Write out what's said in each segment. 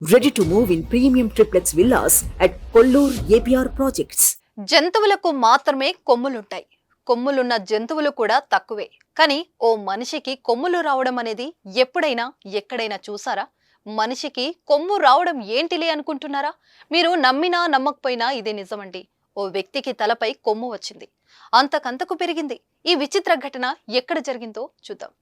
Ready to move in premium triplex villas at Kollur APR projects. జంతువులకు మాత్రమే కొమ్ములుంటాయి. కొమ్ములున్న జంతువులు కూడా తక్కువే. కానీ ఓ మనిషికి కొమ్ములు రావడం అనేది ఎప్పుడైనా ఎక్కడైనా చూసారా? మనిషికి కొమ్ము రావడం ఏంటిలే అనుకుంటున్నారా? మీరు నమ్మినా నమ్మకపోయినా ఇది నిజమండి. ఓ వ్యక్తికి తలపై కొమ్ము వచ్చింది. అంతకంతకు పెరిగింది. ఈ విచిత్ర ఘటన ఎక్కడ జరిగిందో చూద్దాం.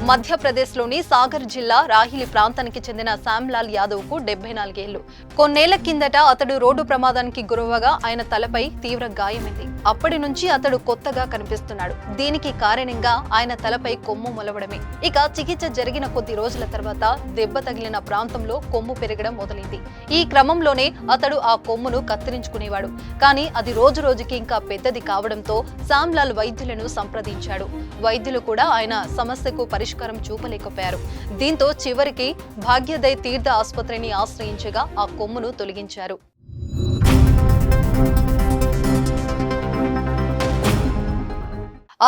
మధ్యప్రదేశ్లోని సాగర్ జిల్లా రాహిలి ప్రాంతానికి చెందిన శ్యామ్లాల్ యాదవ్కు 74 ఏళ్లు. కొన్నేళ్ల కిందట అతడు రోడ్డు ప్రమాదానికి గురవగా ఆయన తలపై తీవ్ర గాయమైంది. అప్పటి నుంచి అతడు కొత్తగా కనిపిస్తున్నాడు. దీనికి కారణంగా ఆయన తలపై కొమ్ము మొలవడమే. ఇక చికిత్స జరిగిన కొద్ది రోజుల తర్వాత దెబ్బ తగిలిన ప్రాంతంలో కొమ్ము పెరగడం మొదలైంది. ఈ క్రమంలోనే అతడు ఆ కొమ్మును కత్తిరించుకునేవాడు. కానీ అది రోజు రోజుకి ఇంకా పెద్దది కావడంతో శ్యామ్లాల్ వైద్యులను సంప్రదించాడు. వైద్యులు కూడా ఆయన సమస్యకు పరిష్కారం చూపలేకపోయారు. దీంతో చివరికి భాగ్యోదయ్ తీర్థ ఆసుపత్రిని ఆశ్రయించగా ఆ కొమ్మును తొలగించారు.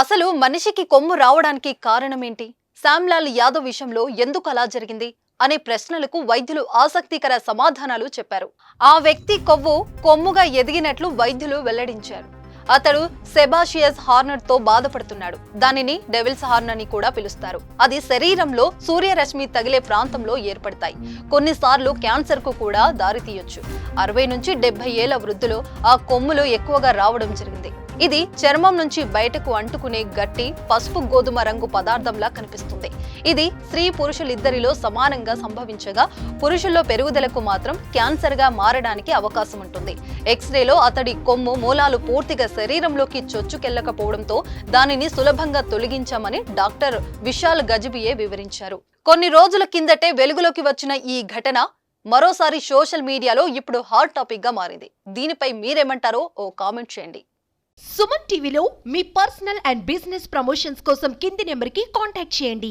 అసలు మనిషికి కొమ్ము రావడానికి కారణమేంటి? శ్యామ్లాల్ యాదవ్ విషయంలో ఎందుకు అలా జరిగింది అనే ప్రశ్నలకు వైద్యులు ఆసక్తికర సమాధానాలు చెప్పారు. ఆ వ్యక్తి కొమ్ముగా ఎదిగినట్లు వైద్యులు వెల్లడించారు. అతడు సెబాషియస్ హార్నర్ తో బాధపడుతున్నాడు. దానిని డెవిల్స్ హార్న్ అని కూడా పిలుస్తారు. అది శరీరంలో సూర్యరశ్మి తగిలే ప్రాంతంలో ఏర్పడతాయి. కొన్నిసార్లు క్యాన్సర్ కు కూడా దారితీయొచ్చు. 60 నుంచి 70 ఏళ్ల వృద్ధులు ఆ కొమ్ములు ఎక్కువగా రావడం జరిగింది. ఇది చర్మం నుంచి బయటకు అంటుకునే గట్టి పసుపు గోధుమ రంగు పదార్థంలా కనిపిస్తుంది. ఇది స్త్రీ పురుషులిద్దరిలో సమానంగా సంభవించగా పురుషుల్లో పెరుగుదలకు మాత్రం క్యాన్సర్ గా మారడానికి అవకాశం ఉంటుంది. ఎక్స్రేలో అతడి కొమ్ము మూలాలు పూర్తిగా శరీరంలోకి చొచ్చుకెళ్లకపోవడంతో దానిని సులభంగా తొలగించామని డాక్టర్ విశాల్ గజ్బియే వివరించారు. కొన్ని రోజుల కిందటే వెలుగులోకి వచ్చిన ఈ ఘటన మరోసారి సోషల్ మీడియాలో ఇప్పుడు హాట్ టాపిక్ గా మారింది. దీనిపై మీరేమంటారో ఓ కామెంట్ చేయండి. సుమన్ టీవీలో మీ పర్సనల్ అండ్ బిజినెస్ ప్రమోషన్స్ కోసం కింది నెంబర్కి కాంటాక్ట్ చేయండి.